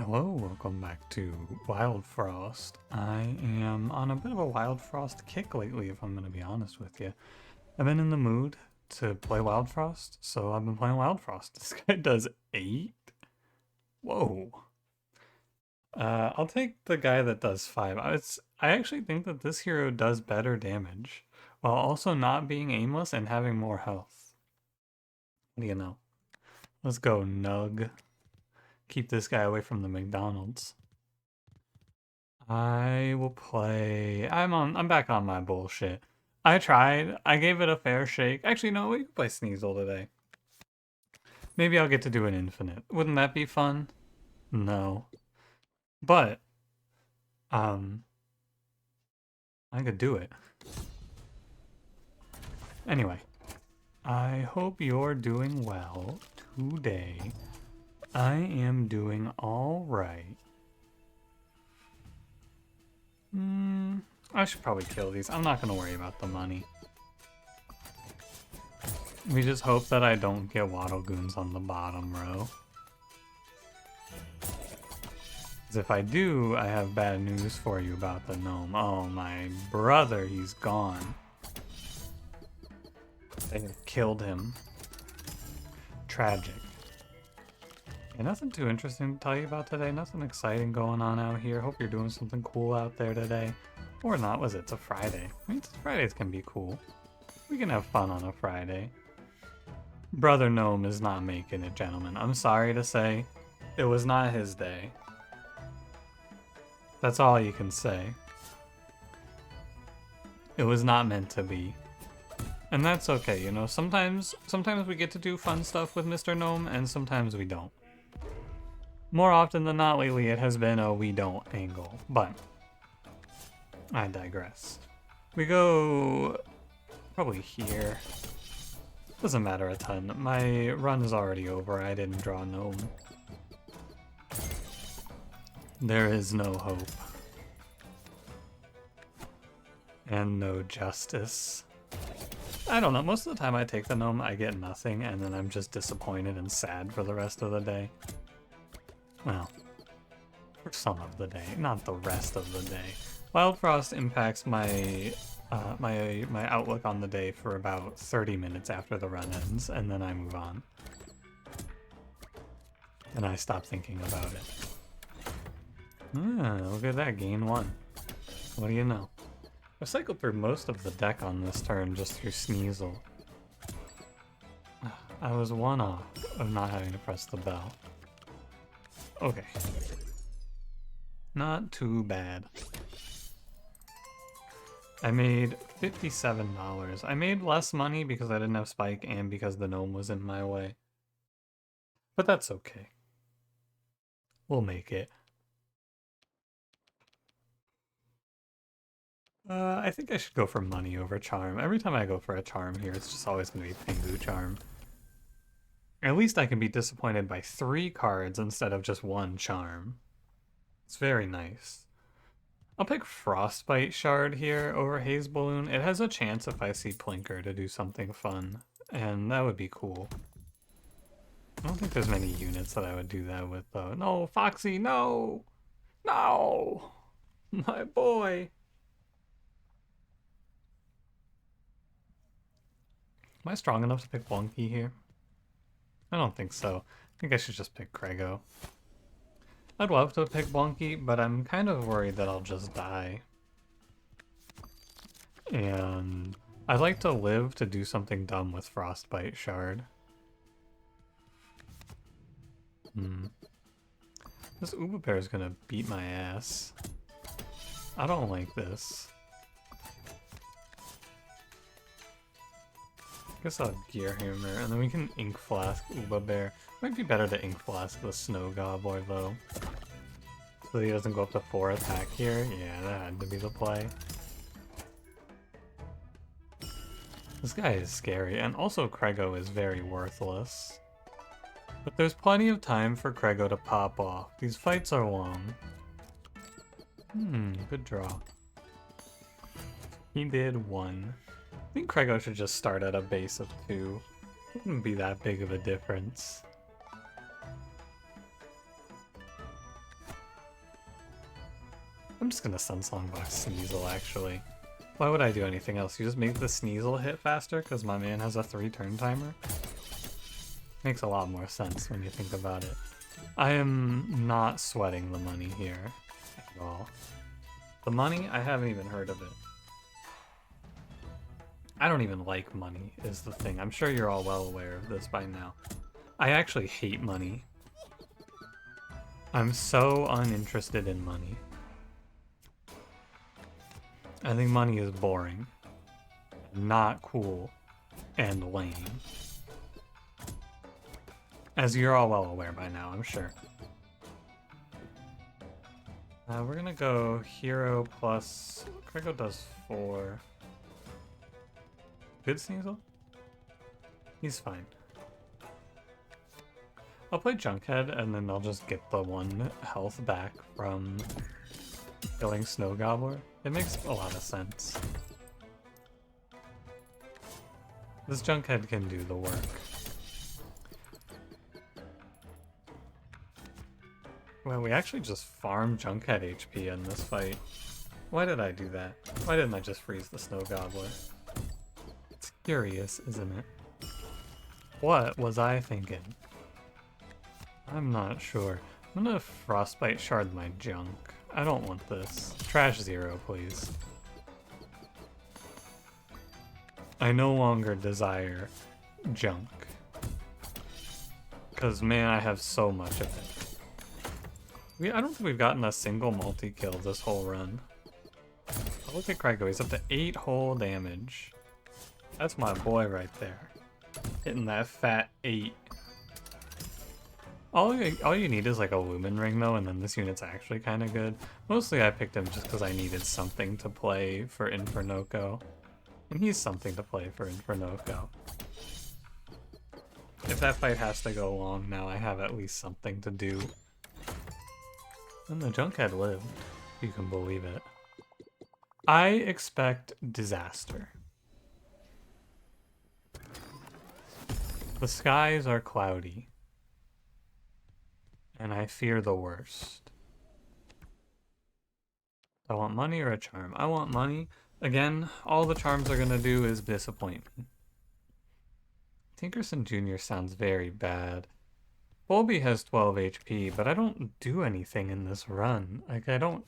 Hello, welcome back to Wildfrost. I am on a bit of a Wildfrost kick lately, if I'm going to be honest with you. I've been in the mood to play Wildfrost, so I've been playing Wildfrost. This guy does 8? Whoa. I'll take the guy that does 5. I actually think that this hero does better damage, while also not being aimless and having more health. What do you know? Let's go, Nug. Keep this guy away from the McDonald's. I will play. I'm back on my bullshit. I tried. I gave it a fair shake. Actually, no, we can play Sneezle today. Maybe I'll get to do an infinite. Wouldn't that be fun? No. But, I could do it. Anyway, I hope you're doing well today. I am doing all right. I should probably kill these. I'm not going to worry about the money. We just hope that I don't get Waddle Goons on the bottom row. Because if I do, I have bad news for you about the gnome. Oh, my brother, he's gone. They have killed him. Tragic. Yeah, nothing too interesting to tell you about today. Nothing exciting going on out here. Hope you're doing something cool out there today. Or not, was it? It's a Friday. I mean, Fridays can be cool. We can have fun on a Friday. Brother Gnome is not making it, gentlemen. I'm sorry to say, it was not his day. That's all you can say. It was not meant to be. And that's okay, you know, sometimes we get to do fun stuff with Mr. Gnome, and sometimes we don't. More often than not lately, it has been a we don't angle, but I digress. We go probably here. Doesn't matter a ton. My run is already over. I didn't draw gnome. There is no hope. And no justice. I don't know. Most of the time I take the gnome, I get nothing, and then I'm just disappointed and sad for the rest of the day. Well, for some of the day, not the rest of the day. Wildfrost impacts my my outlook on the day for about 30 minutes after the run ends, and then I move on. And I stop thinking about it. Look at that, gain 1. What do you know? I cycled through most of the deck on this turn just through Sneezle. I was one off of not having to press the bell. Okay. Not too bad. I made $57. I made less money because I didn't have Spike and because the gnome was in my way. But that's okay. We'll make it. I think I should go for money over charm. Every time I go for a charm here, it's just always going to be Pingu charm. At least I can be disappointed by 3 cards instead of just 1 charm. It's very nice. I'll pick Frostbite Shard here over Haze Balloon. It has a chance if I see Plinker to do something fun, and that would be cool. I don't think there's many units that I would do that with, though. No, Foxy, no! No! My boy! Am I strong enough to pick Wonky here? I don't think so. I think I should just pick Crego. I'd love to pick Wonky, but I'm kind of worried that I'll just die. And I'd like to live to do something dumb with Frostbite Shard. This Uba Bear is gonna beat my ass. I don't like this. Guess I'll Gear Hammer, and then we can Ink Flask Uba Bear. Might be better to Ink Flask the Snow Gobbler, though. So he doesn't go up to 4 attack here? Yeah, that had to be the play. This guy is scary, and also Crego is very worthless. But there's plenty of time for Crego to pop off. These fights are long. Good draw. He did 1. I think Crego should just start at a base of 2. Wouldn't be that big of a difference. I'm just gonna Sunsong Box Sneezle, actually. Why would I do anything else? You just make the Sneezle hit faster because my man has a 3-turn timer? Makes a lot more sense when you think about it. I am not sweating the money here at all. The money, I haven't even heard of it. I don't even like money, is the thing. I'm sure you're all well aware of this by now. I actually hate money. I'm so uninterested in money. I think money is boring, not cool, and lame. As you're all well aware by now, I'm sure. We're gonna go hero plus... Krego does 4. Good Sneasel? He's fine. I'll play Junkhead and then I'll just get the 1 health back from killing Snow Gobbler. It makes a lot of sense. This Junkhead can do the work. Well, we actually just farmed Junkhead HP in this fight. Why did I do that? Why didn't I just freeze the Snow Gobbler? It's curious, isn't it? What was I thinking? I'm not sure. I'm gonna Frostbite Shard my junk. I don't want this. Trash 0, please. I no longer desire junk. Because, man, I have so much of it. I don't think we've gotten a single multi-kill this whole run. Oh, look at Krego, he's up to 8 whole damage. That's my boy right there. Hitting that fat 8. All you need is like a Lumen Ring though, and then this unit's actually kind of good. Mostly I picked him just because I needed something to play for Infernoco. And he's something to play for Infernoco. If that fight has to go long now, I have at least something to do. And the Junkhead lived, if you can believe it. I expect disaster. The skies are cloudy. And I fear the worst. I want money or a charm. I want money. Again, all the charms are gonna do is disappoint me. Tinkerson Jr. sounds very bad. Volby has 12 HP, but I don't do anything in this run. Like, I don't...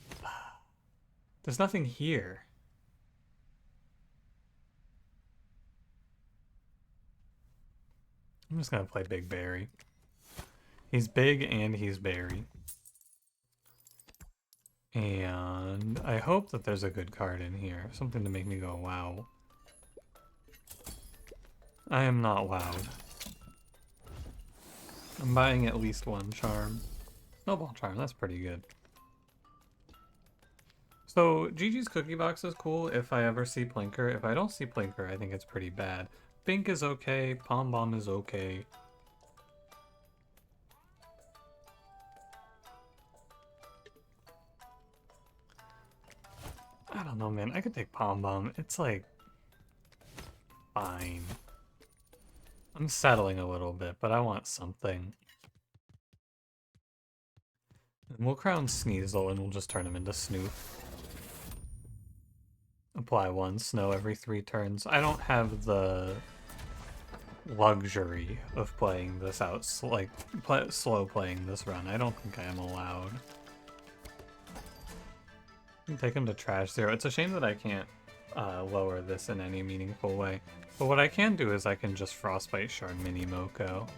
There's nothing here. I'm just gonna play Big Berry. He's big and he's berry. And I hope that there's a good card in here. Something to make me go, wow. I am not wowed. I'm buying at least 1 charm. Snowball charm, that's pretty good. So, Gigi's Cookie Box is cool if I ever see Plinker. If I don't see Plinker, I think it's pretty bad. Pink is okay, Pom Bomb is okay. I don't know, man. I could take Pom Bomb. It's like... fine. I'm settling a little bit, but I want something. And we'll crown Sneasel and we'll just turn him into Snoop. Apply 1 snow every 3 turns. I don't have the luxury of playing this out, slow playing this run. I don't think I am allowed. Take him to trash 0. It's a shame that I can't lower this in any meaningful way. But what I can do is I can just Frostbite Shard Mini Moko.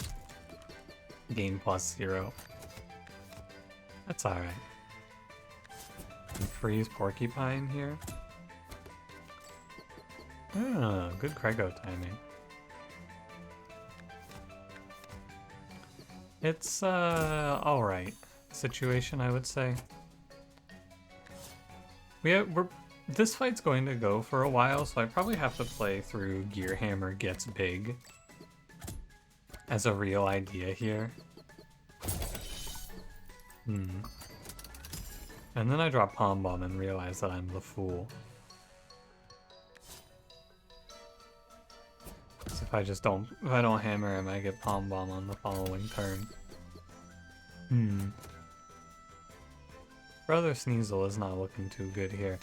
Gain +0. That's alright. Freeze Porcupine here. Ah, good Krego timing. It's alright situation, I would say. This fight's going to go for a while, so I probably have to play through Gearhammer Gets Big as a real idea here. And then I drop Pom Bomb and realize that I'm the fool. So if I don't hammer him, I get Pom Bomb on the following turn. Brother Sneezle is not looking too good here.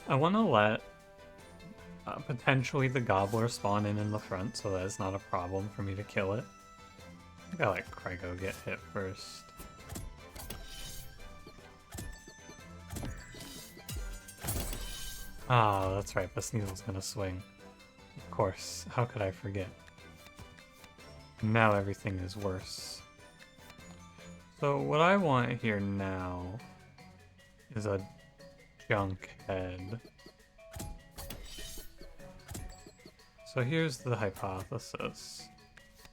I want to let potentially the gobbler spawn in the front, so that it's not a problem for me to kill it. I think I let Craigo get hit first. Ah, that's right, but Sneezle's gonna swing. Of course, how could I forget? Now everything is worse. So what I want here now is a junk head. So here's the hypothesis.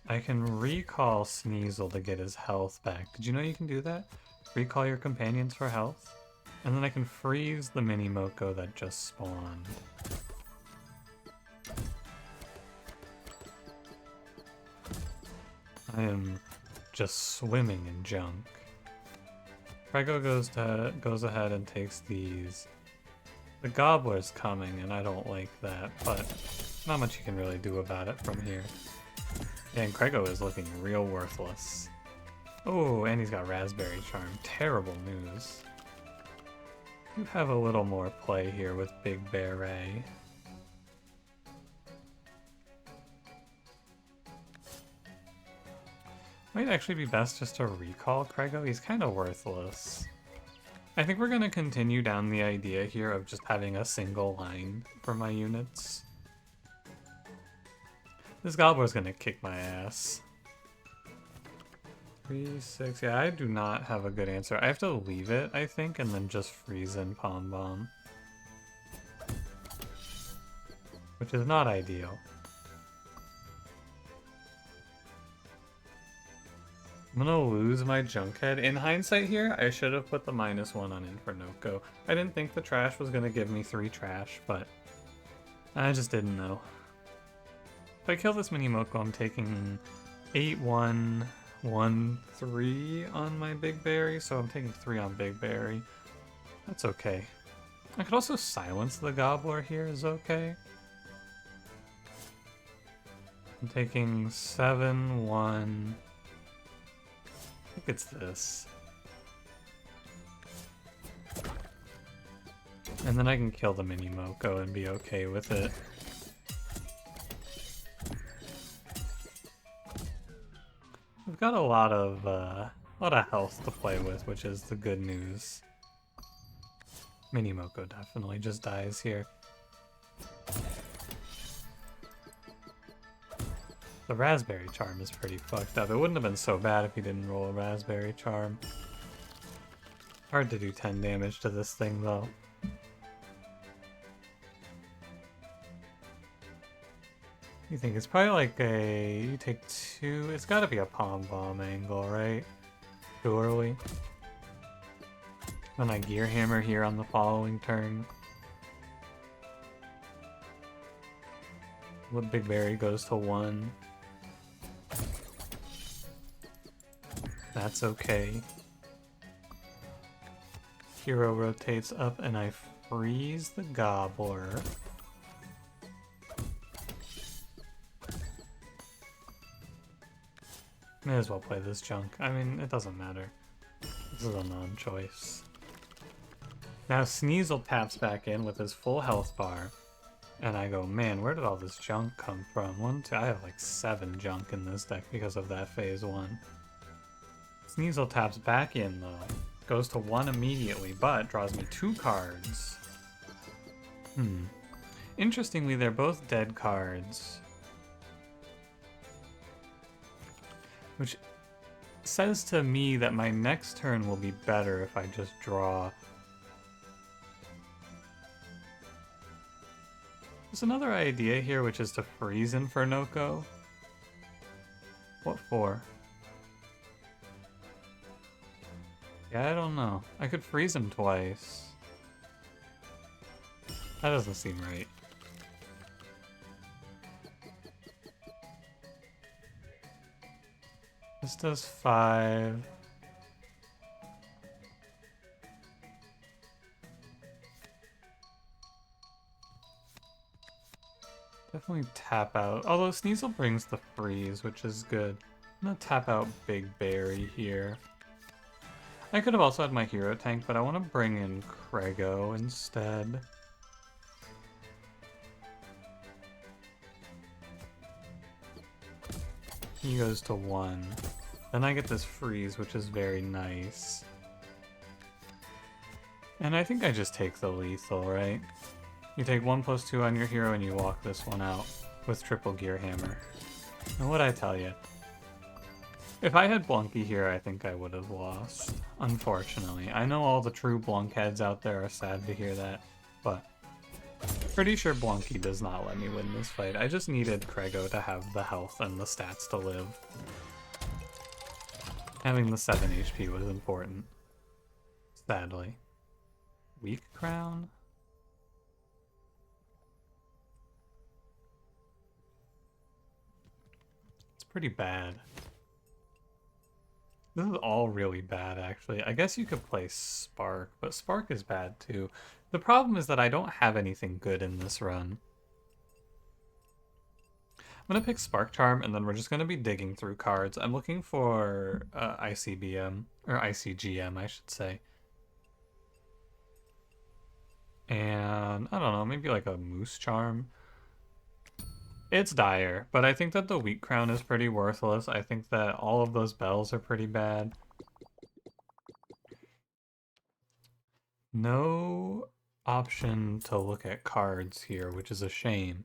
I can recall Sneezle to get his health back. Did you know you can do that? Recall your companions for health? And then I can freeze the mini Moko that just spawned. I am just swimming in junk. Craigo goes ahead and takes these. The gobbler's coming, and I don't like that, but not much you can really do about it from here. Yeah, and Craigo is looking real worthless. Oh, and he's got Raspberry Charm. Terrible news. You have a little more play here with Big Beret. Might actually be best just to recall Craigo. He's kind of worthless. I think we're going to continue down the idea here of just having a single line for my units. This gobbler's going to kick my ass. 3, 6. Yeah, I do not have a good answer. I have to leave it, I think, and then just freeze in Pom Bomb. Which is not ideal. I'm gonna lose my junk head. In hindsight here, I should have put the -1 on Infernoko. I didn't think the trash was gonna give me 3 trash, but I just didn't know. If I kill this mini Moko, I'm taking 8-1, 1-3 on my Big Berry, so I'm taking 3 on Big Berry. That's okay. I could also silence the Gobbler here is okay. I'm taking 7-1. I think it's this. And then I can kill the mini Moko and be okay with it. We've got a lot of health to play with, which is the good news. Mini Moko definitely just dies here. The Raspberry Charm is pretty fucked up. It wouldn't have been so bad if he didn't roll a Raspberry Charm. Hard to do 10 damage to this thing, though. You think it's probably like a... You take 2... It's gotta be a Pom Bomb angle, right? Too early. Then I Gear Hammer here on the following turn. What Big Berry goes to 1. That's okay. Hero rotates up and I freeze the Gobbler. May as well play this junk. I mean, it doesn't matter. This is a non-choice. Now Sneezle taps back in with his full health bar. And I go, man, where did all this junk come from? 1, 2, I have like 7 junk in this deck because of that phase 1. Sneezle taps back in though. Goes to 1 immediately, but draws me 2 cards. Interestingly, they're both dead cards. Which says to me that my next turn will be better if I just draw. There's another idea here, which is to freeze Infernoko. What for? Yeah, I don't know. I could freeze him twice. That doesn't seem right. This does 5. Definitely tap out. Although Sneezle brings the freeze, which is good. I'm gonna tap out Big Berry here. I could have also had my hero tank, but I want to bring in Crego instead. He goes to 1. Then I get this freeze, which is very nice. And I think I just take the lethal, right? You take 1+2 on your hero and you walk this one out with triple gear hammer. And what'd I tell you? If I had Blunky here, I think I would have lost, unfortunately. I know all the true Blunkheads out there are sad to hear that, but pretty sure Blunky does not let me win this fight. I just needed Crego to have the health and the stats to live. Having the 7 HP was important, sadly. Weak Crown? It's pretty bad. This is all really bad, actually. I guess you could play Spark, but Spark is bad, too. The problem is that I don't have anything good in this run. I'm going to pick Spark Charm, and then we're just going to be digging through cards. I'm looking for ICBM, or ICGM, I should say. And, I don't know, maybe like a Moose Charm. It's dire, but I think that the Weak Crown is pretty worthless. I think that all of those bells are pretty bad. No option to look at cards here, which is a shame.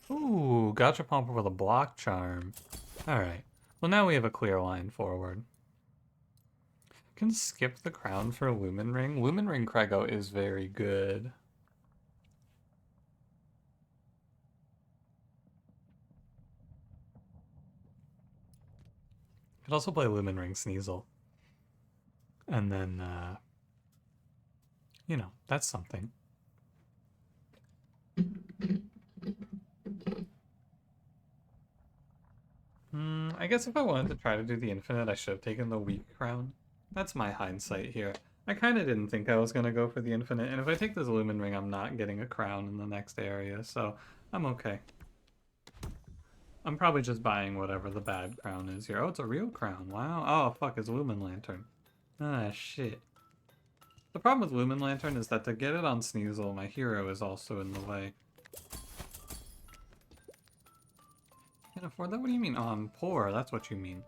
Ooh, Gotcha Pomper with a Block Charm. Alright, well now we have a clear line forward. Can skip the crown for Lumen Ring. Lumen Ring Crego is very good. Could also play Lumen Ring Sneezle. And then, you know, that's something. I guess if I wanted to try to do the infinite, I should have taken the weak crown. That's my hindsight here. I kind of didn't think I was going to go for the infinite, and if I take this Lumen Ring, I'm not getting a crown in the next area, so I'm okay. I'm probably just buying whatever the bad crown is here. Oh, it's a real crown. Wow. Oh, fuck, it's Lumen Lantern. Ah, shit. The problem with Lumen Lantern is that to get it on Sneezle, my hero is also in the way. Can't afford that? What do you mean? Oh, I'm poor. That's what you mean.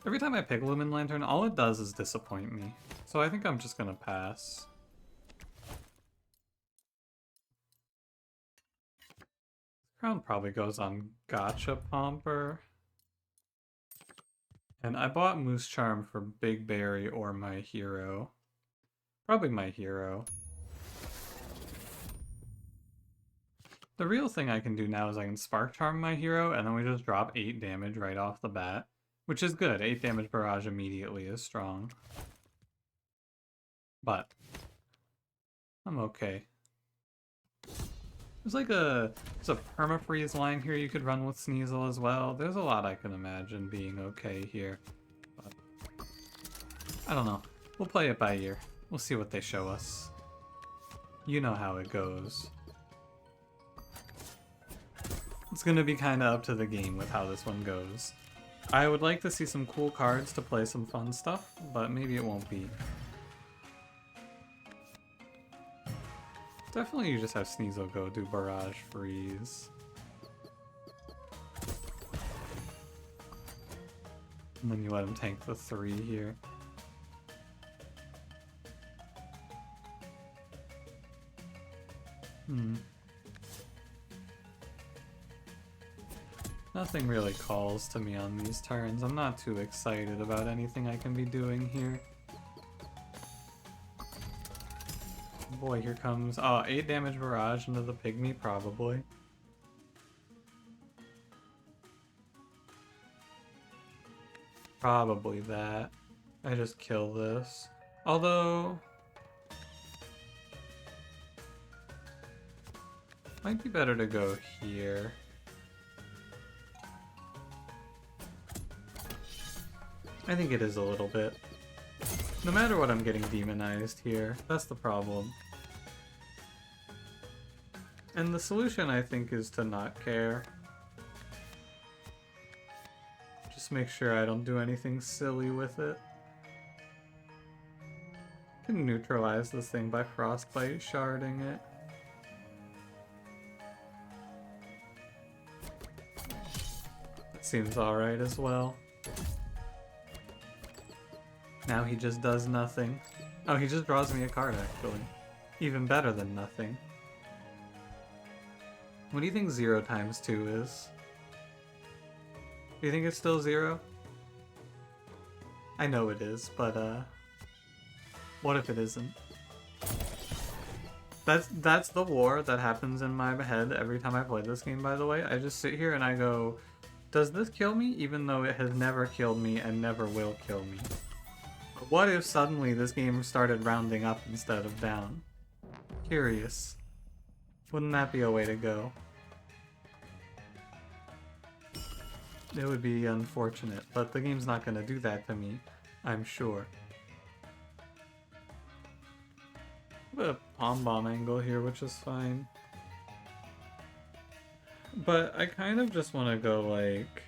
Every time I pick Lumen Lantern, all it does is disappoint me. So I think I'm just gonna pass. Crown probably goes on Gotcha Pomper. And I bought Moose Charm for Big Berry or my hero. Probably my hero. The real thing I can do now is I can Spark Charm my hero, and then we just drop 8 damage right off the bat. Which is good. 8 damage barrage immediately is strong. But I'm okay. There's like a permafreeze line here you could run with Sneezle as well. There's a lot I can imagine being okay here. But I don't know. We'll play it by ear. We'll see what they show us. You know how it goes. It's gonna be kinda up to the game with how this one goes. I would like to see some cool cards to play some fun stuff, but maybe it won't be. Definitely you just have Sneezle go do Barrage Freeze. And then you let him tank the 3 here. Nothing really calls to me on these turns. I'm not too excited about anything I can be doing here. Boy, here comes... Oh, 8 damage barrage into the pygmy, probably. Probably that. I just kill this. Although... might be better to go here. I think it is a little bit. No matter what, I'm getting demonized here. That's the problem. And the solution, I think, is to not care. Just make sure I don't do anything silly with it. I can neutralize this thing by frostbite sharding it. That seems alright as well. Now he just does nothing. Oh, he just draws me a card, actually. Even better than nothing. What do you think 0 times 2 is? Do you think it's still 0? I know it is, but what if it isn't? That's the war that happens in my head every time I play this game, by the way. I just sit here and I go, does this kill me? Even though it has never killed me and never will kill me. But what if suddenly this game started rounding up instead of down? Curious. Wouldn't that be a way to go? It would be unfortunate, but the game's not going to do that to me, I'm sure. A palm bomb angle here, which is fine. But I kind of just want to go like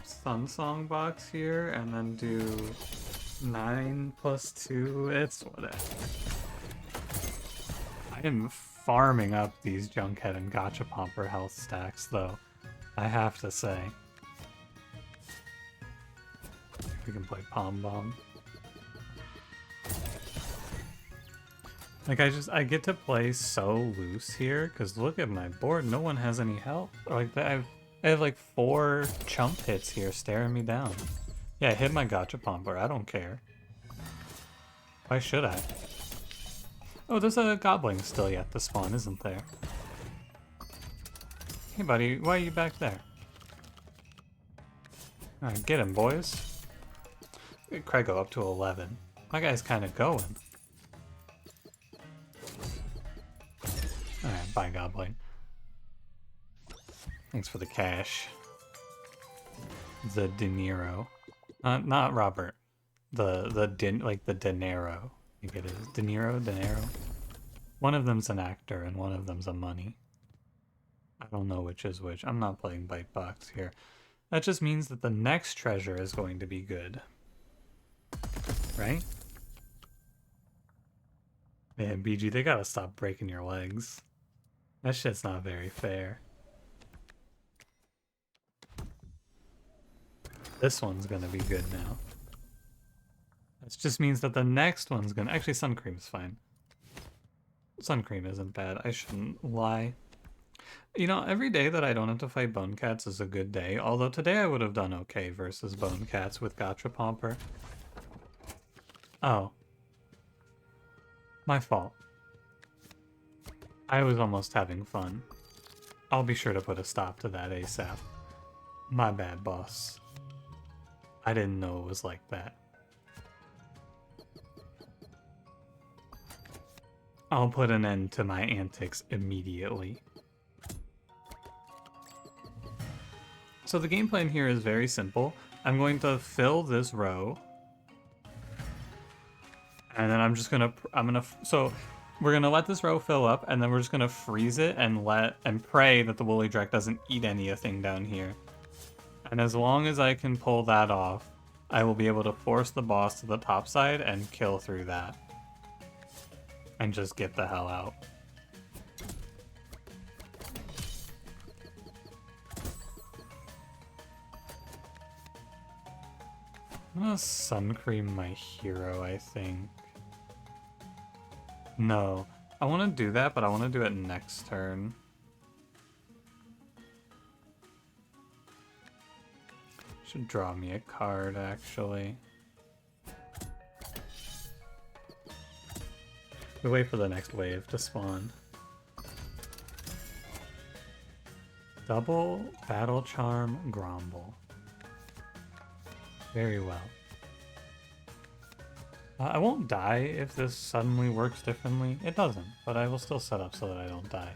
Sun Song box here and then do 9 plus 2. It's whatever. I am farming up these Junkhead and Gachapomper health stacks, though, I have to say. We can play Palm Bomb. Like, I get to play so loose here, because look at my board, no one has any health. Like, I have like 4 chump hits here staring me down. Yeah, I hit my Gachapomper, I don't care. Why should I? Oh, there's a goblin still yet to spawn, isn't there? Hey buddy, why are you back there? Alright, get him, boys. Craig go up to 11. My guy's kind of going. Alright, bye goblin. Thanks for the cash. The dinero. Not Robert. The dinero. I think it is. Dinero? One of them's an actor and one of them's a money. I don't know which is which. I'm not playing Bite Box here. That just means that the next treasure is going to be good. Right? Man, BG, they gotta stop breaking your legs. That shit's not very fair. This one's gonna be good now. That just means that the next one's gonna... Actually, Sun Cream's fine. Sun Cream isn't bad. I shouldn't lie. You know, every day that I don't have to fight Bone Cats is a good day. Although today I would have done okay versus Bone Cats with Gachapomper. Oh. My fault. I was almost having fun. I'll be sure to put a stop to that ASAP. My bad, boss. I didn't know it was like that. I'll put an end to my antics immediately. So the game plan here is very simple. I'm going to fill this row. And then so we're gonna let this row fill up, and then we're just gonna freeze it and pray that the Woolly Drek doesn't eat anything down here. And as long as I can pull that off, I will be able to force the boss to the top side and kill through that. And just get the hell out. I'm gonna Sun Cream my hero, I think. No, I want to do that, but I want to do it next turn. Should draw me a card, actually. We wait for the next wave to spawn. Double Battle Charm Gromble. Very well. I won't die if this suddenly works differently. It doesn't, but I will still set up so that I don't die.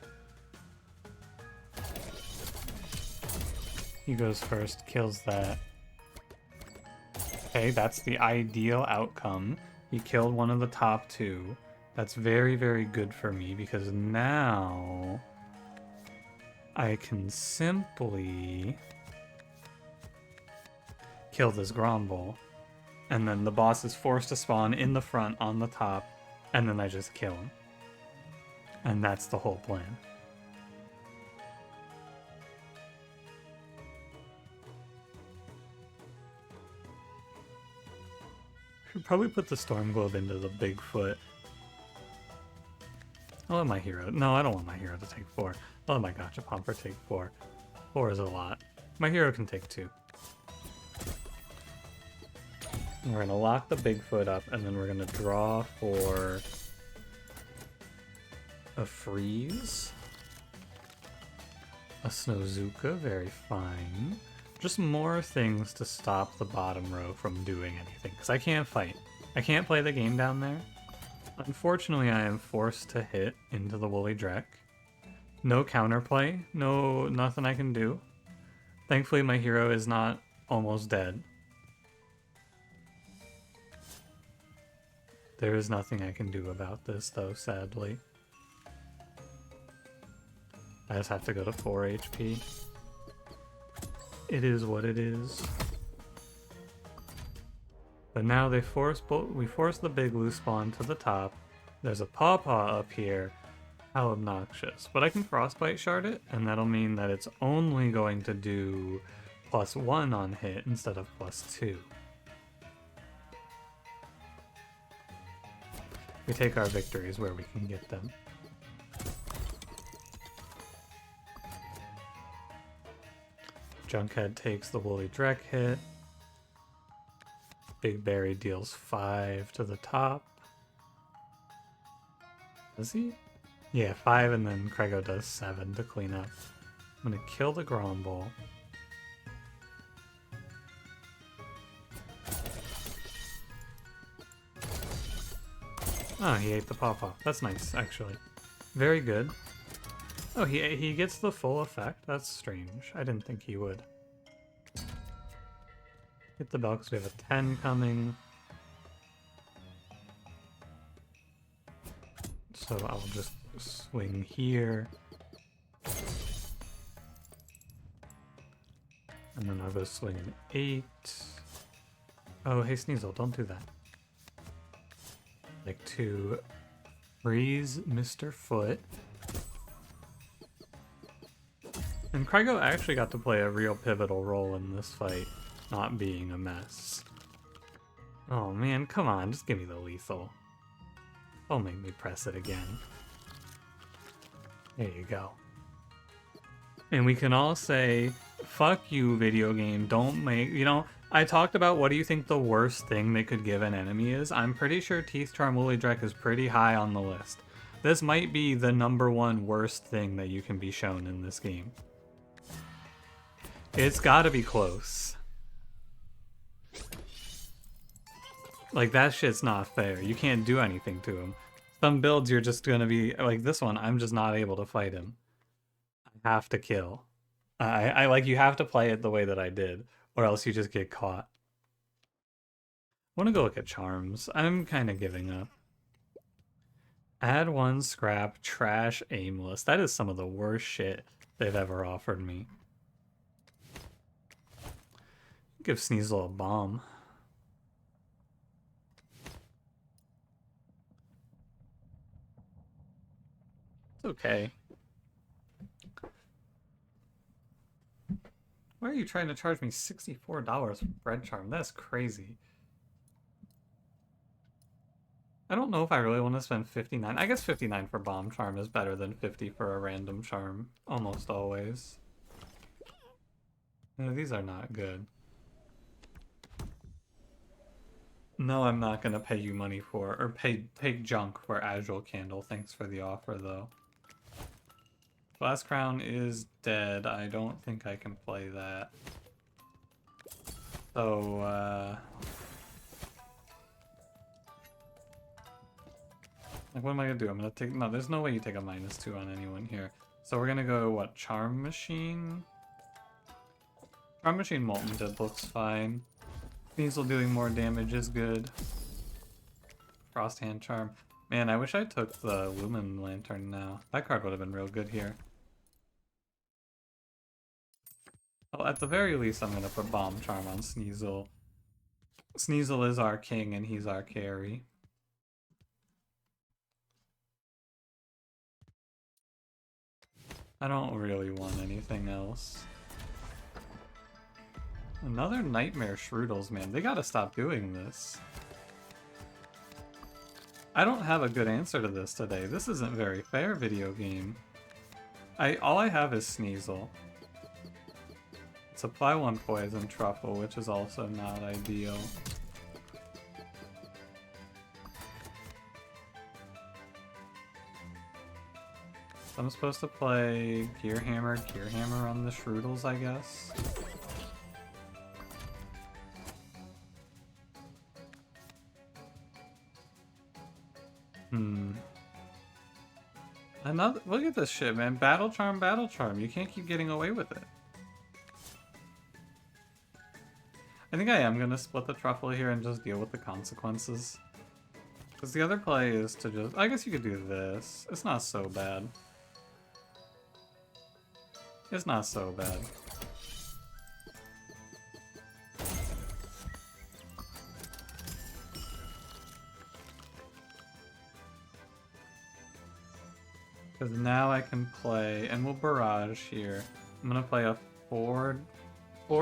He goes first, kills that. Okay, that's the ideal outcome. He killed one of the top 2. That's very, very good for me because now I can simply kill this Gromble, and then the boss is forced to spawn in the front on the top, and then I just kill him. And that's the whole plan. Should probably put the Storm Globe into the Bigfoot. I'll let my hero... No, I don't want my hero to take 4. I'll let my Gachapomper take 4. 4 is a lot. My hero can take 2. We're going to lock the Bigfoot up, and then we're going to draw for a freeze. A Snowzuka, very fine. Just more things to stop the bottom row from doing anything, because I can't fight. I can't play the game down there. Unfortunately, I am forced to hit into the Woolly Drek. No counterplay, nothing I can do. Thankfully, my hero is not almost dead. There is nothing I can do about this, though, sadly. I just have to go to 4 HP. It is what it is. But now we force the big loose spawn to the top. There's a pawpaw up here. How obnoxious. But I can frostbite shard it, and that'll mean that it's only going to do +1 on hit instead of +2. We take our victories where we can get them. Junkhead takes the Woolly Drek hit. Big Berry deals 5 to the top. Does he? Yeah, 5, and then Craigo does 7 to clean up. I'm gonna kill the Gromble. Oh, he ate the pawpaw. That's nice, actually. Very good. Oh, he gets the full effect? That's strange. I didn't think he would. Hit the bell because we have a 10 coming. So I'll just swing here. And then I'll go swing an 8. Oh, hey Sneezle, don't do that. Like to freeze Mr. Foot. And Craigo actually got to play a real pivotal role in this fight, not being a mess. Oh man, come on, just give me the lethal. Don't make me press it again. There you go. And we can all say, fuck you, video game, don't make... You know, I talked about what do you think the worst thing they could give an enemy is. I'm pretty sure Teeth Charm Woolly Drek is pretty high on the list. This might be the #1 worst thing that you can be shown in this game. It's gotta be close. Like, that shit's not fair. You can't do anything to him. Some builds you're just gonna be... Like this one, I'm just not able to fight him. I have to kill. I like, you have to play it the way that I did, or else you just get caught. I want to go look at charms. I'm kind of giving up. Add 1 scrap, trash, aimless. That is some of the worst shit they've ever offered me. Give Sneezle a bomb. It's okay. Why are you trying to charge me $64 for bread charm? That's crazy. I don't know if I really want to spend 59. I guess 59 for bomb charm is better than 50 for a random charm. Almost always. No, these are not good. No, I'm not going to pay you money for, or pay junk for Agile Candle. Thanks for the offer, though. Glass Crown is dead. I don't think I can play that. So, like, what am I gonna do? I'm gonna take... No, there's no way you take a -2 on anyone here. So we're gonna go, what, Charm Machine? Charm Machine Molten Dead looks fine. Sneasel doing more damage is good. Frost Hand Charm. Man, I wish I took the Lumen Lantern now. That card would have been real good here. Well, at the very least, I'm going to put Bomb Charm on Sneezle. Sneezle is our king, and he's our carry. I don't really want anything else. Another Nightmare Shroodles, man. They gotta stop doing this. I don't have a good answer to this today. This isn't very fair, video game. All I have is Sneasel. Supply 1 Poison Truffle, which is also not ideal. So I'm supposed to play Gear Hammer on the Shroodles, I guess. Another, look at this shit, man. Battle Charm. You can't keep getting away with it. I think I am gonna split the Truffle here and just deal with the consequences. Because the other play is to just... I guess you could do this. It's not so bad. It's not so bad. Because now I can play, and we'll barrage here. I'm gonna play a 4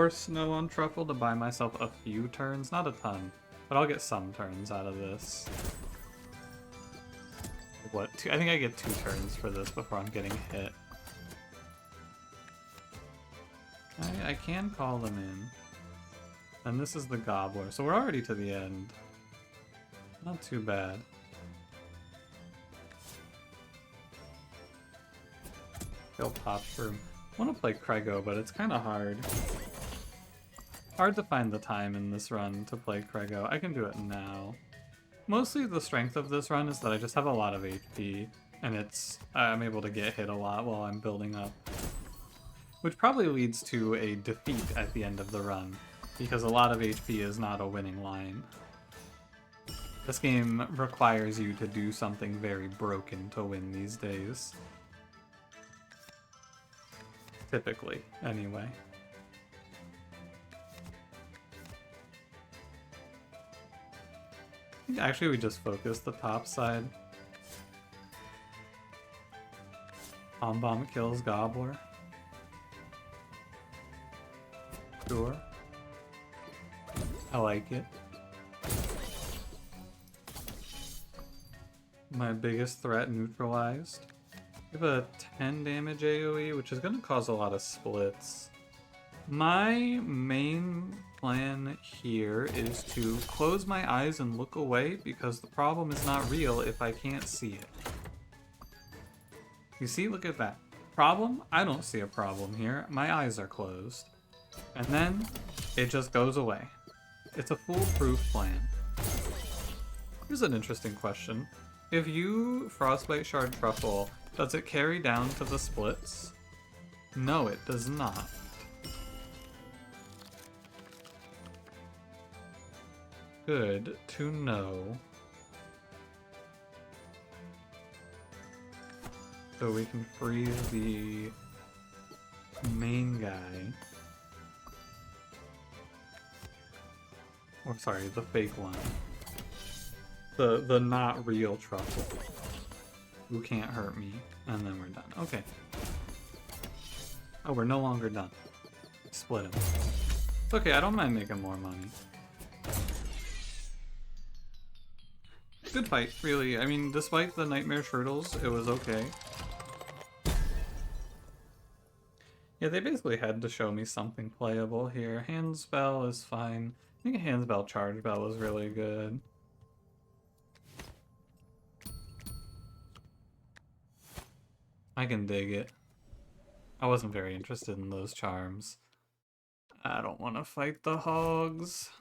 Snow on Truffle to buy myself a few turns. Not a ton, but I'll get some turns out of this. What? I think I get 2 turns for this before I'm getting hit. I can call them in. And this is the Gobbler, so we're already to the end. Not too bad. Kill Popshroom. I want to play Krego, but it's kind of hard. Hard to find the time in this run to play Krego. I can do it now. Mostly the strength of this run is that I just have a lot of HP, and I'm able to get hit a lot while I'm building up. Which probably leads to a defeat at the end of the run, because a lot of HP is not a winning line. This game requires you to do something very broken to win these days. Typically, anyway. Actually, we just focus the top side. Palm Bomb kills Gobbler. Sure. I like it. My biggest threat neutralized. We have a 10 damage AoE, which is going to cause a lot of splits. My main plan here is to close my eyes and look away, because the problem is not real if I can't see it. You see? Look at that. Problem? I don't see a problem here. My eyes are closed. And then it just goes away. It's a foolproof plan. Here's an interesting question. If you Frostbite Shard Truffle, does it carry down to the splits? No, it does not. Good to know. So we can freeze the main guy. Or sorry, the fake one. The not real Truffle. Who can't hurt me. And then we're done. Okay. Oh, we're no longer done. Split him. It's okay, I don't mind making more money. Good fight, really. I mean, despite the Nightmare Shroodles, it was okay. Yeah, they basically had to show me something playable here. Hand Spell is fine. I think a Hand Spell Charge Bell was really good. I can dig it. I wasn't very interested in those charms. I don't want to fight the hogs.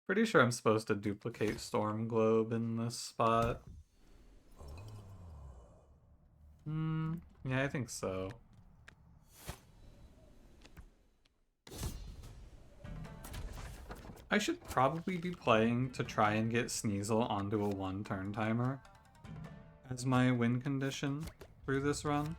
Pretty sure I'm supposed to duplicate Storm Globe in this spot. Yeah, I think so. I should probably be playing to try and get Sneezle onto a 1-turn timer as my win condition through this run.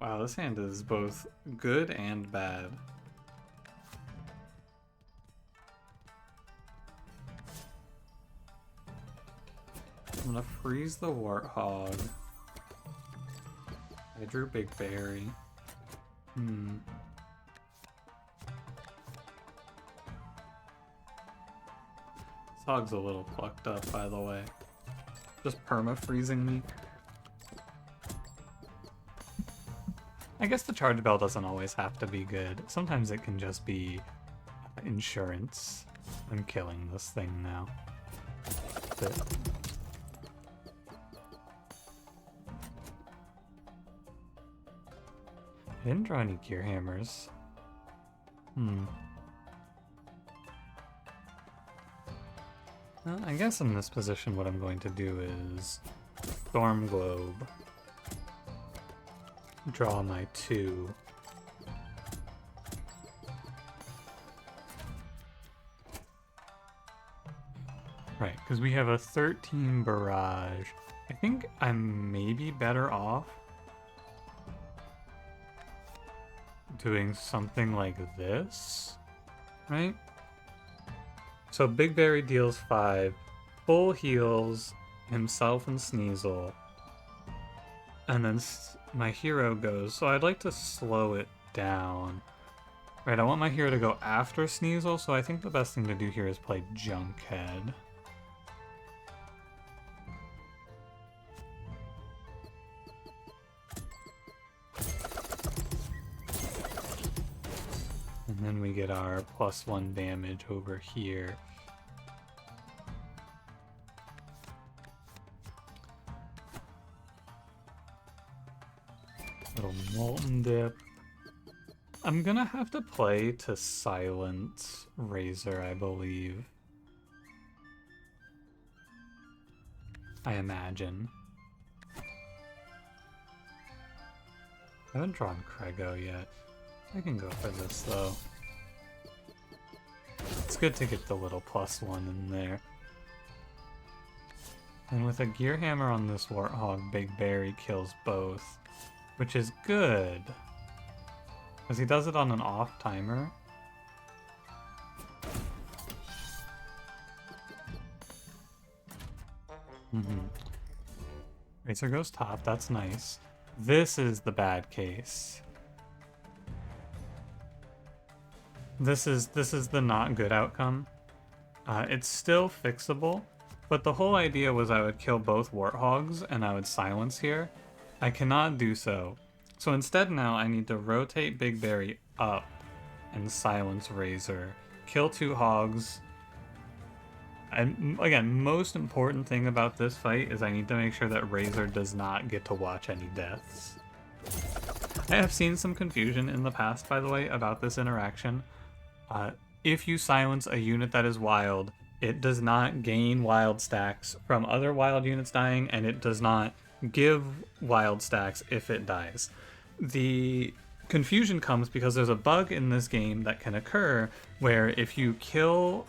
Wow, this hand is both good and bad. I'm gonna freeze the Warthog. I drew Big Berry. This hog's a little plucked up, by the way. Just perma-freezing me. I guess the charge bell doesn't always have to be good. Sometimes it can just be insurance. I'm killing this thing now. That's it. I didn't draw any gear hammers. Well, I guess in this position what I'm going to do is Storm Globe. Draw my 2. Right, because we have a 13 barrage. I think I'm maybe better off doing something like this, right? So Big Berry deals 5, full heals himself and Sneezle, and then my hero goes. So I'd like to slow it down. Right, I want my hero to go after Sneezle, so I think the best thing to do here is play Junkhead. And then we get our +1 damage over here. Little Molten Dip. I'm gonna have to play to silence Razor, I believe. I imagine. I haven't drawn Krego yet. I can go for this though. It's good to get the little +1 in there. And with a Gear Hammer on this Warthog, Big Berry kills both, which is good. Because he does it on an off timer. Racer goes top, that's nice. This is the bad case. This is the not good outcome. It's still fixable, but the whole idea was I would kill both Warthogs and I would silence here. I cannot do so. So instead now I need to rotate Big Berry up and silence Razor. Kill 2 hogs. And again, most important thing about this fight is I need to make sure that Razor does not get to watch any deaths. I have seen some confusion in the past, by the way, about this interaction. If you silence a unit that is wild, it does not gain wild stacks from other wild units dying, and it does not give wild stacks if it dies. The confusion comes because there's a bug in this game that can occur where if you kill...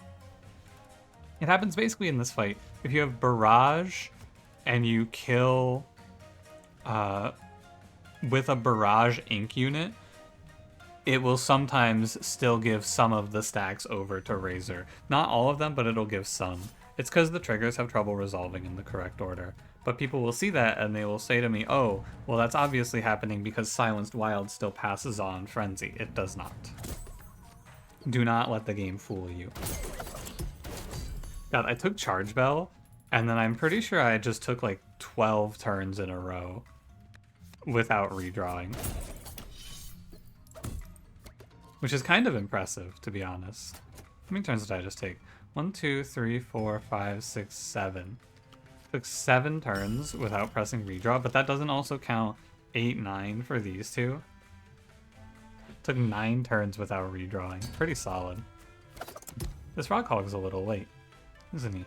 It happens basically in this fight. If you have Barrage and you kill with a Barrage Ink unit, it will sometimes still give some of the stacks over to Razor. Not all of them, but it'll give some. It's because the triggers have trouble resolving in the correct order. But people will see that and they will say to me, oh, well that's obviously happening because Silenced Wild still passes on Frenzy. It does not. Do not let the game fool you. God, I took Charge Bell, and then I'm pretty sure I just took like 12 turns in a row without redrawing. Which is kind of impressive, to be honest. How many turns did I just take? 1, 2, 3, 4, 5, 6, 7. Took 7 turns without pressing redraw, but that doesn't also count 8, 9 for these two. Took 9 turns without redrawing. Pretty solid. This Roguehog's a little late, isn't he?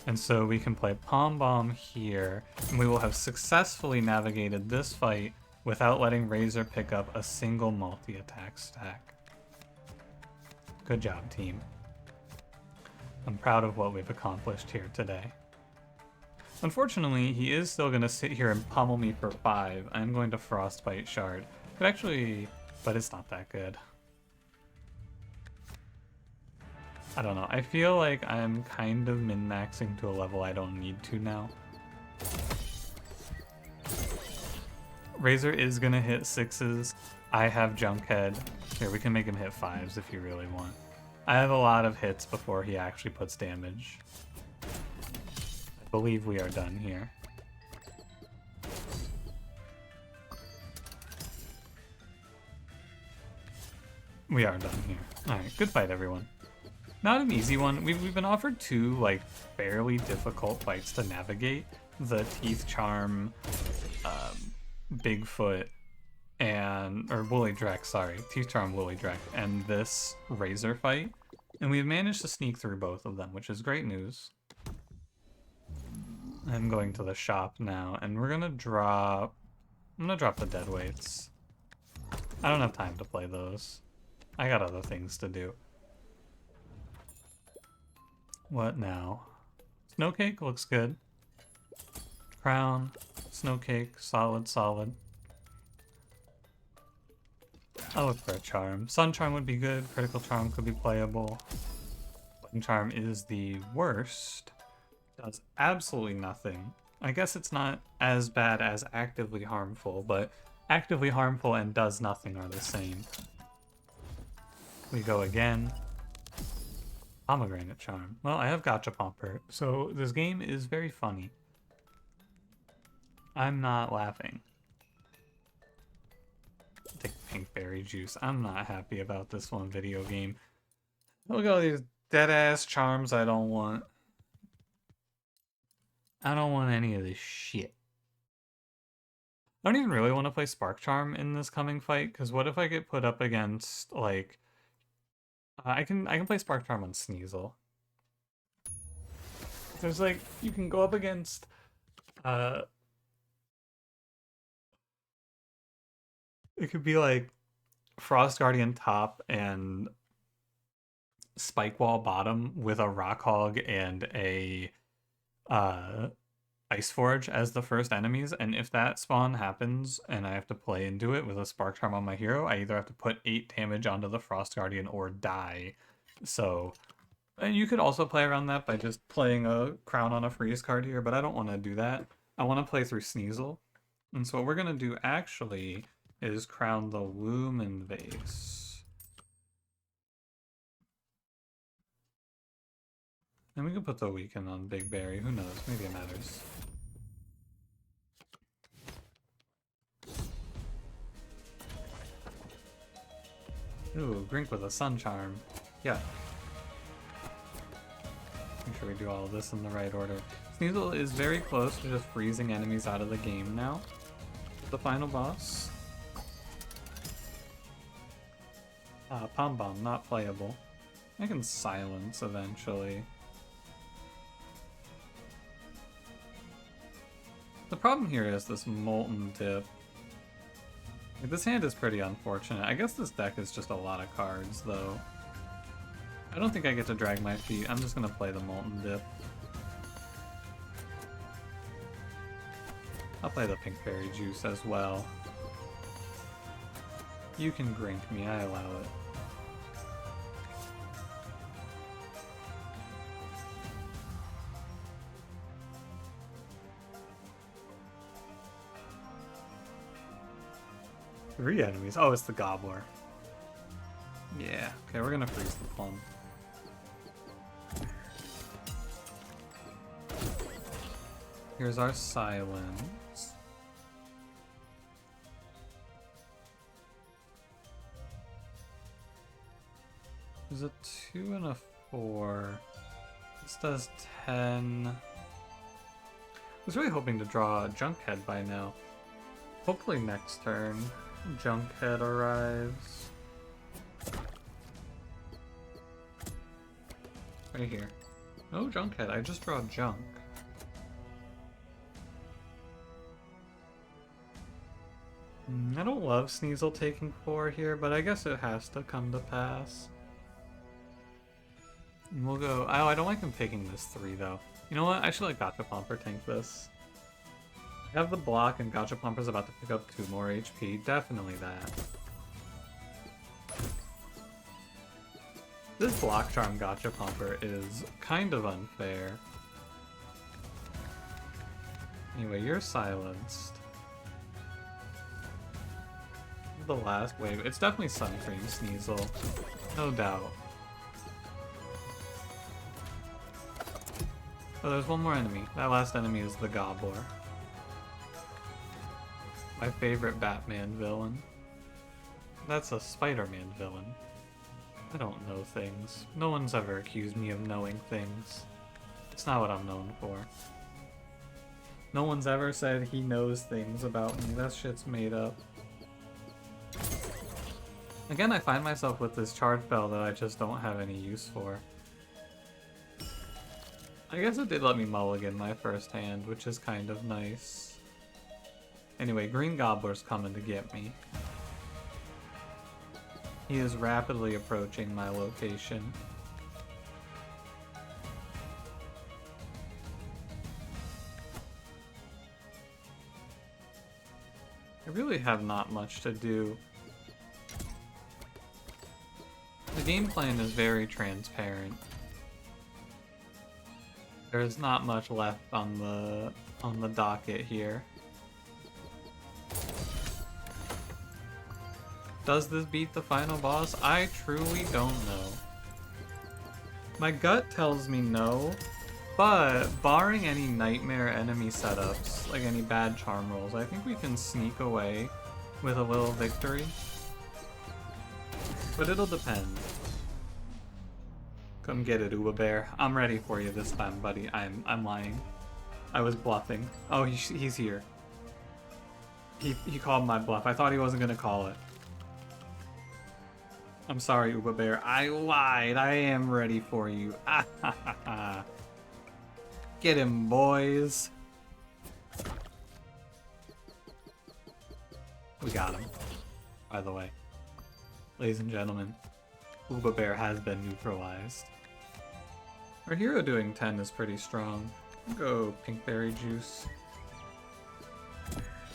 And so we can play Palm Bomb here, and we will have successfully navigated this fight without letting Razor pick up a single multi-attack stack. Good job, team. I'm proud of what we've accomplished here today. Unfortunately, he is still going to sit here and pummel me for 5. I'm going to Frostbite Shard. But actually, but it's not that good. I don't know. I feel like I'm kind of min-maxing to a level I don't need to now. Razor is going to hit 6s. I have Junkhead. Here, we can make him hit 5s if you really want. I have a lot of hits before he actually puts damage. I believe we are done here. We are done here. Alright, good fight, everyone. Not an easy one. We've been offered 2, like, fairly difficult fights to navigate. The Teeth Charm, Bigfoot, or Woolly Drek, sorry. Teeth Charm, Woolly Drek, and this Razor fight. And we've managed to sneak through both of them, which is great news. I'm going to the shop now, and we're gonna drop... I'm gonna drop the deadweights. I don't have time to play those. I got other things to do. What now? Snowcake looks good. Crown, Snowcake, solid, solid. I'll look for a charm. Sun Charm would be good. Critical Charm could be playable. Lightning Charm is the worst. Does absolutely nothing. I guess it's not as bad as Actively Harmful, but Actively Harmful and Does Nothing are the same. We go again. Pomegranate Charm. Well, I have Gachapomper, so this game is very funny. I'm not laughing. Take Pinkberry Juice. I'm not happy about this one video game. Look at all these dead-ass charms I don't want. I don't want any of this shit. I don't even really want to play Spark Charm in this coming fight, because what if I get put up against, like... I can play Spark Charm on Sneezle. There's like, you can go up against... It could be like Frost Guardian top and Spike Wall bottom with a Rock Hog and a Ice Forge as the first enemies, and if that spawn happens and I have to play into it with a Spark Charm on my hero, I either have to put 8 damage onto the Frost Guardian or die. So, and you could also play around that by just playing a Crown on a freeze card here, but I don't want to do that. I want to play through Sneasel. And so what we're going to do actually is Crown the Lumen Vase. And we can put the Weekend on Big Berry. Who knows? Maybe it matters. Ooh, Grink with a Sun Charm. Yeah. Make sure we do all of this in the right order. Sneasel is very close to just freezing enemies out of the game now. The final boss. Pom Bomb, not playable. I can silence eventually. The problem here is this Molten Dip. Like, this hand is pretty unfortunate. I guess this deck is just a lot of cards, though. I don't think I get to drag my feet. I'm just gonna play the Molten Dip. I'll play the Pinkberry Juice as well. You can Grink me, I allow it. Three enemies. Oh, it's the Gobbler. Yeah. Okay, we're gonna freeze the plum. Here's our silence. There's a 2 and a 4. This does 10. I was really hoping to draw a Junkhead by now. Hopefully next turn, Junkhead arrives. Right here. No Junkhead, I just draw Junk. I don't love Sneezle taking 4 here, but I guess it has to come to pass. And we'll go... Oh, I don't like him taking this 3, though. You know what? I should let Gachapomper tank this. I have the block, and Gachapomper's about to pick up 2 more HP. Definitely that. This block charm Gachapomper is kind of unfair. Anyway, you're silenced. The last wave. It's definitely Sun Cream Sneasel. No doubt. Oh, there's one more enemy. That last enemy is the Gobbler. My favorite Batman villain. That's a Spider-Man villain. I don't know things. No one's ever accused me of knowing things. It's not what I'm known for. No one's ever said he knows things about me. That shit's made up. Again, I find myself with this charge bell that I just don't have any use for. I guess it did let me mulligan my first hand, which is kind of nice. Anyway, Green Gobbler's coming to get me. He is rapidly approaching my location. I really have not much to do. The game plan is very transparent. There's not much left on the docket here. Does this beat the final boss? I truly don't know. My gut tells me no, but barring any nightmare enemy setups, like any bad charm rolls, I think we can sneak away with a little victory. But it'll depend. Come get it, Uba Bear. I'm ready for you this time, buddy. I'm lying. I was bluffing. Oh, he's here. He called my bluff. I thought he wasn't gonna call it. I'm sorry, Uba Bear. I lied. I am ready for you. Ah, ha, ha, ha. Get him, boys. We got him, by the way. Ladies and gentlemen, Uba Bear has been neutralized. Our hero doing 10 is pretty strong. I'll go Pinkberry Juice.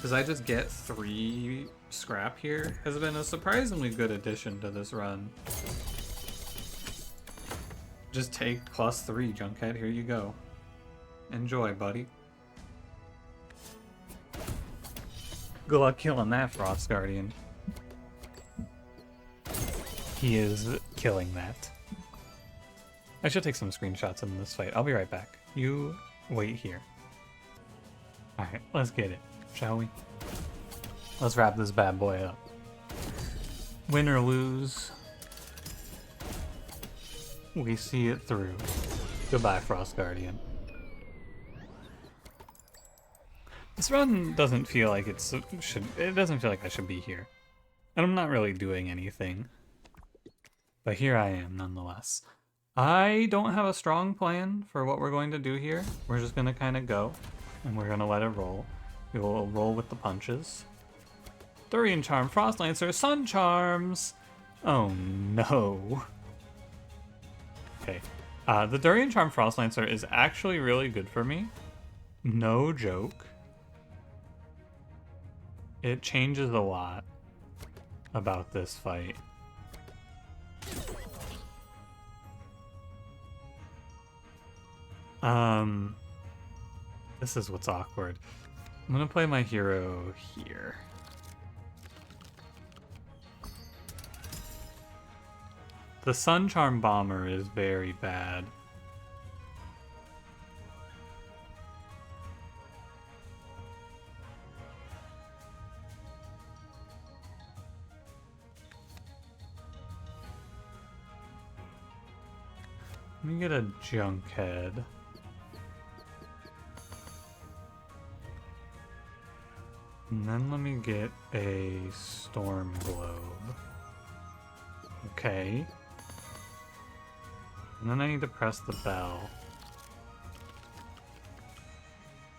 Does I just get 3 scrap here? Has been a surprisingly good addition to this run. Just take +3, Junkhead. Here you go. Enjoy, buddy. Good luck killing that Frost Guardian. He is killing that. I should take some screenshots in this fight. I'll be right back. You wait here. Alright, let's get it, shall we? Let's wrap this bad boy up. Win or lose, we see it through. Goodbye, Frost Guardian. This run doesn't feel like it doesn't feel like I should be here. And I'm not really doing anything. But here I am, nonetheless. I don't have a strong plan for what we're going to do here. We're just going to kind of go, and we're going to let it roll. We will roll with the punches. Durian Charm, Frost Lancer, Sun Charms! Oh no. Okay. The Durian Charm Frost Lancer is actually really good for me. No joke. It changes a lot about this fight. This is what's awkward. I'm gonna play my hero here. The Sun Charm Bomber is very bad. Let me get a Junkhead. And then let me get a Storm Globe. Okay. And then I need to press the bell.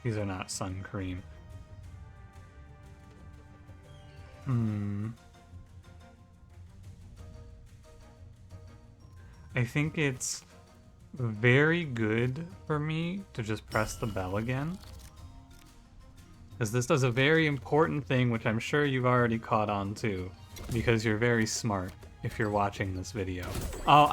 These are not Sun Cream. I think it's very good for me to just press the bell again, because this does a very important thing, which I'm sure you've already caught on to, because you're very smart if you're watching this video. Oh,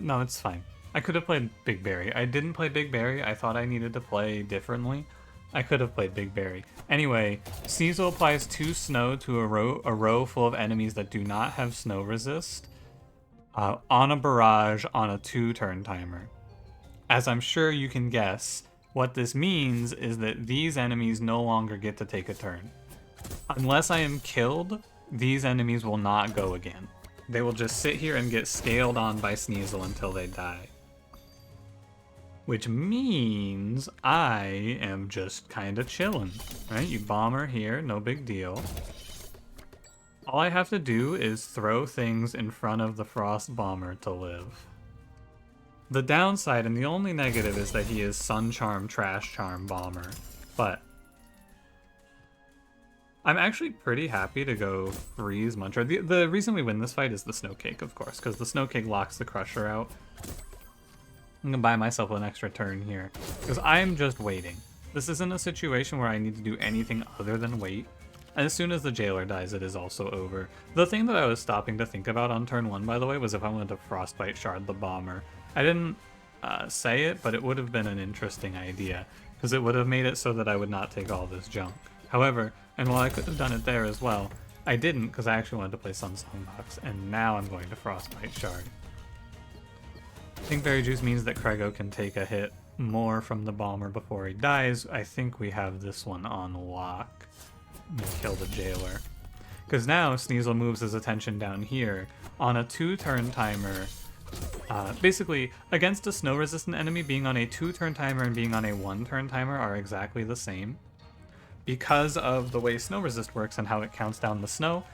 no, it's fine. I could have played Big Berry. I didn't play Big Berry. I thought I needed to play differently. I could have played Big Berry. Anyway, Sneezle applies 2 snow to a row full of enemies that do not have snow resist on a barrage on a 2-turn timer. As I'm sure you can guess, what this means is that these enemies no longer get to take a turn. Unless I am killed, these enemies will not go again. They will just sit here and get scaled on by Sneezle until they die. Which means I am just kind of chilling, right? You bomber here, no big deal. All I have to do is throw things in front of the Frost Bomber to live. The downside and the only negative is that he is Sun Charm, Trash Charm Bomber, but I'm actually pretty happy to go freeze Muncher. The reason we win this fight is the Snow Cake, of course, because the Snow Cake locks the Crusher out. I'm gonna buy myself an extra turn here, because I'm just waiting. This isn't a situation where I need to do anything other than wait. As soon as the Jailer dies, it is also over. The thing that I was stopping to think about on turn 1, by the way, was if I wanted to Frostbite Shard the Bomber. I didn't say it, but it would have been an interesting idea, because it would have made it so that I would not take all this junk. However, and while I could have done it there as well, I didn't, because I actually wanted to play Sun Songbox, and now I'm going to Frostbite Shard. I think Berry Juice means that Crego can take a hit more from the Bomber before he dies. I think we have this one on lock. I'm gonna kill the Jailer. Because now Sneezle moves his attention down here on a 2-turn timer. Basically, against a snow-resistant enemy, being on a 2-turn timer and being on a 1-turn timer are exactly the same. Because of the way snow resist works and how it counts down the snow,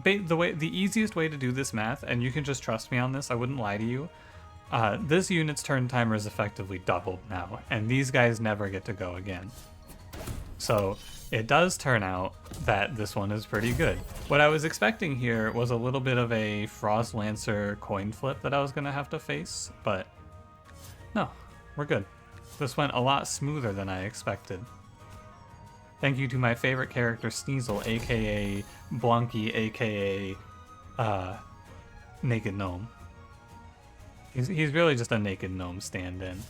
the easiest way to do this math, and you can just trust me on this, I wouldn't lie to you, this unit's turn timer is effectively doubled now, and these guys never get to go again. So it does turn out that this one is pretty good. What I was expecting here was a little bit of a Frost Lancer coin flip that I was going to have to face, but no, we're good. This went a lot smoother than I expected. Thank you to my favorite character, Sneezle, aka Blunky, aka Naked Gnome. He's really just a Naked Gnome stand-in.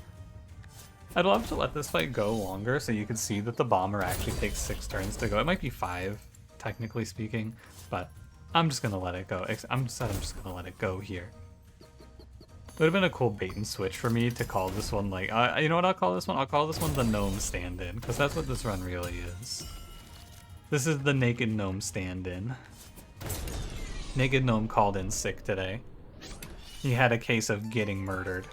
I'd love to let this fight go longer so you could see that the Bomber actually takes 6 turns to go. It might be 5, technically speaking, but I'm just gonna let it go. I'm just gonna let it go here. It would have been a cool bait and switch for me to call this one like, you know what I'll call this one? I'll call this one the Gnome stand-in, because that's what this run really is. This is the Naked Gnome stand-in. Naked Gnome called in sick today. He had a case of getting murdered.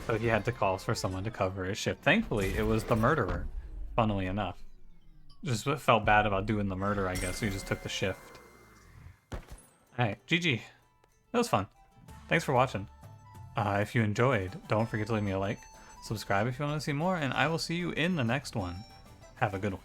So he had to call for someone to cover his ship. Thankfully, it was the murderer, funnily enough. Just felt bad about doing the murder, I guess, so he just took the shift. Alright, GG. That was fun. Thanks for watching. If you enjoyed, don't forget to leave me a like, subscribe if you want to see more, and I will see you in the next one. Have a good one.